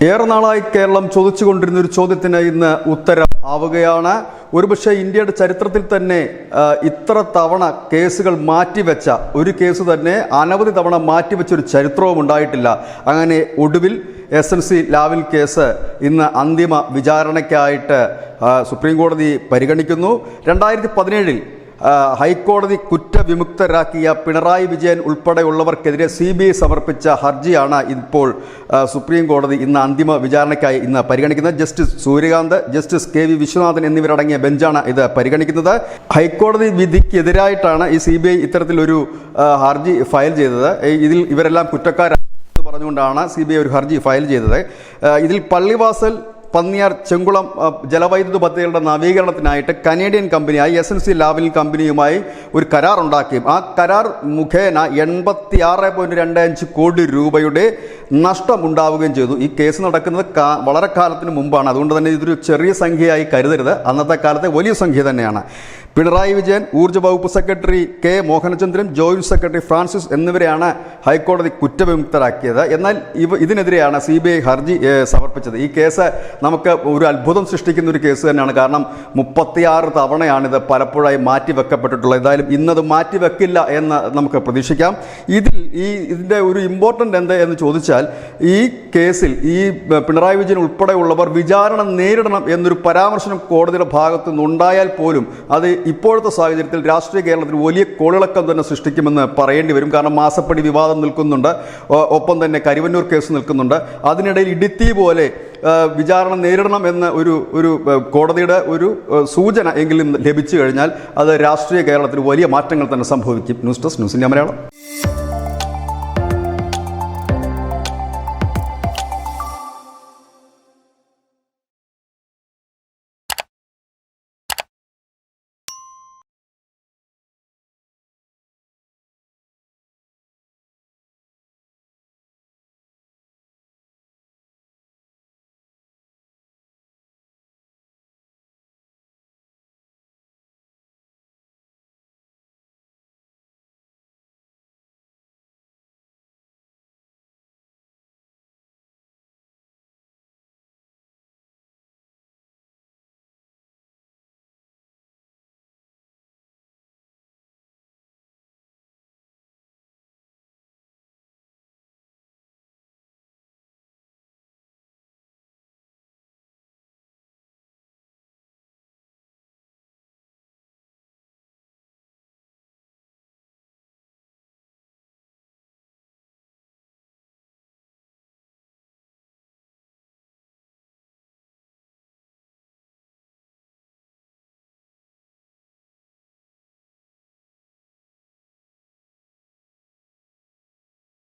ഏറെ നാളായി കേരളം ചോദിച്ചുകൊണ്ടിരുന്ന ഒരു ചോദ്യത്തിന് ഇന്ന് ഉത്തരം ആവുകയാണ്. ഒരുപക്ഷെ ഇന്ത്യയുടെ ചരിത്രത്തിൽ തന്നെ ഇത്ര തവണ കേസുകൾ മാറ്റിവെച്ച ഒരു കേസ് തന്നെ അനവധി തവണ മാറ്റിവെച്ചൊരു ചരിത്രവും ഉണ്ടായിട്ടില്ല. അങ്ങനെ ഒടുവിൽ SNC ലാവ്ലിൻ കേസ് ഇന്ന് അന്തിമ വിചാരണയ്ക്കായിട്ട് സുപ്രീം കോടതി പരിഗണിക്കുന്നു. 2017 ഹൈക്കോടതി കുറ്റവിമുക്തരാക്കിയ പിണറായി വിജയൻ ഉൾപ്പെടെയുള്ളവർക്കെതിരെ CBI സമർപ്പിച്ച ഹർജിയാണ് ഇപ്പോൾ സുപ്രീം കോടതി ഇന്ന് അന്തിമ വിചാരണയ്ക്കായി ഇന്ന് പരിഗണിക്കുന്നത്. Justice Surya Kant, justice KV Viswanathan എന്നിവരടങ്ങിയ ബെഞ്ചാണ് ഇത് പരിഗണിക്കുന്നത്. ഹൈക്കോടതി വിധിക്കെതിരായിട്ടാണ് ഈ CBI ഇത്തരത്തിലൊരു ഹർജി ഫയൽ ചെയ്തത്. ഇതിൽ ഇവരെല്ലാം കുറ്റക്കാരാണ് പറഞ്ഞുകൊണ്ടാണ് CBI ഒരു ഹർജി ഫയൽ ചെയ്തത്. ഇതിൽ പള്ളിവാസൽ, പന്നിയാർ, ചെങ്കുളം ജലവൈദ്യുത പദ്ധതികളുടെ നവീകരണത്തിനായിട്ട് കനേഡിയൻ കമ്പനിയായി SNC ലാവ്ലിൻ കമ്പനിയുമായി ഒരു കരാർ ഉണ്ടാക്കുകയും ആ കരാർ മുഖേന 86.25 കോടി രൂപയുടെ നഷ്ടം ഉണ്ടാവുകയും ചെയ്തു. ഈ കേസ് നടക്കുന്നത് വളരെ കാലത്തിന് മുമ്പാണ്. അതുകൊണ്ട് തന്നെ ഇതൊരു ചെറിയ സംഖ്യയായി കരുതരുത്. അന്നത്തെ കാലത്തെ വലിയ സംഖ്യ തന്നെയാണ്. പിണറായി വിജയൻ, ഊർജ്ജ വകുപ്പ് secretary K Mohanachandran, joint secretary Francis എന്നിവരെയാണ് ഹൈക്കോടതി കുറ്റവിമുക്തരാക്കിയത്. എന്നാൽ ഇതിനെതിരെയാണ് CBI ഹർജി സമർപ്പിച്ചത്. ഈ കേസ് നമുക്ക് ഒരു അത്ഭുതം സൃഷ്ടിക്കുന്ന ഒരു കേസ് തന്നെയാണ്. കാരണം 36 തവണയാണിത് പലപ്പോഴായി മാറ്റിവെക്കപ്പെട്ടിട്ടുള്ളത്. എന്തായാലും ഇന്നത് മാറ്റിവെക്കില്ല എന്ന് നമുക്ക് പ്രതീക്ഷിക്കാം. ഇതിൻ്റെ ഒരു ഇമ്പോർട്ടൻ്റ് എന്ത് എന്ന് ചോദിച്ചാൽ, ഈ കേസിൽ ഈ പിണറായി വിജയൻ ഉൾപ്പെടെയുള്ളവർ വിചാരണ നേരിടണം എന്നൊരു പരാമർശനം കോടതിയുടെ ഭാഗത്തു നിന്നുണ്ടായാൽ പോലും അത് ഇപ്പോഴത്തെ സാഹചര്യത്തിൽ രാഷ്ട്രീയ കേരളത്തിൽ വലിയ കോളിളക്കം തന്നെ സൃഷ്ടിക്കുമെന്ന് പറയേണ്ടി വരും. കാരണം മാസപ്പടി വിവാദം നിൽക്കുന്നുണ്ട്, ഒപ്പം തന്നെ കരുവന്നൂർ കേസ് നിൽക്കുന്നുണ്ട്. അതിനിടയിൽ ഇടുത്തി പോലെ വിചാരണ നേരിടണം എന്ന ഒരു കോടതിയുടെ ഒരു സൂചന എങ്കിലും ലഭിച്ചു കഴിഞ്ഞാൽ അത് രാഷ്ട്രീയ കേരളത്തിൽ വലിയ മാറ്റങ്ങൾ തന്നെ സംഭവിക്കും. News desk, news India Malayalam.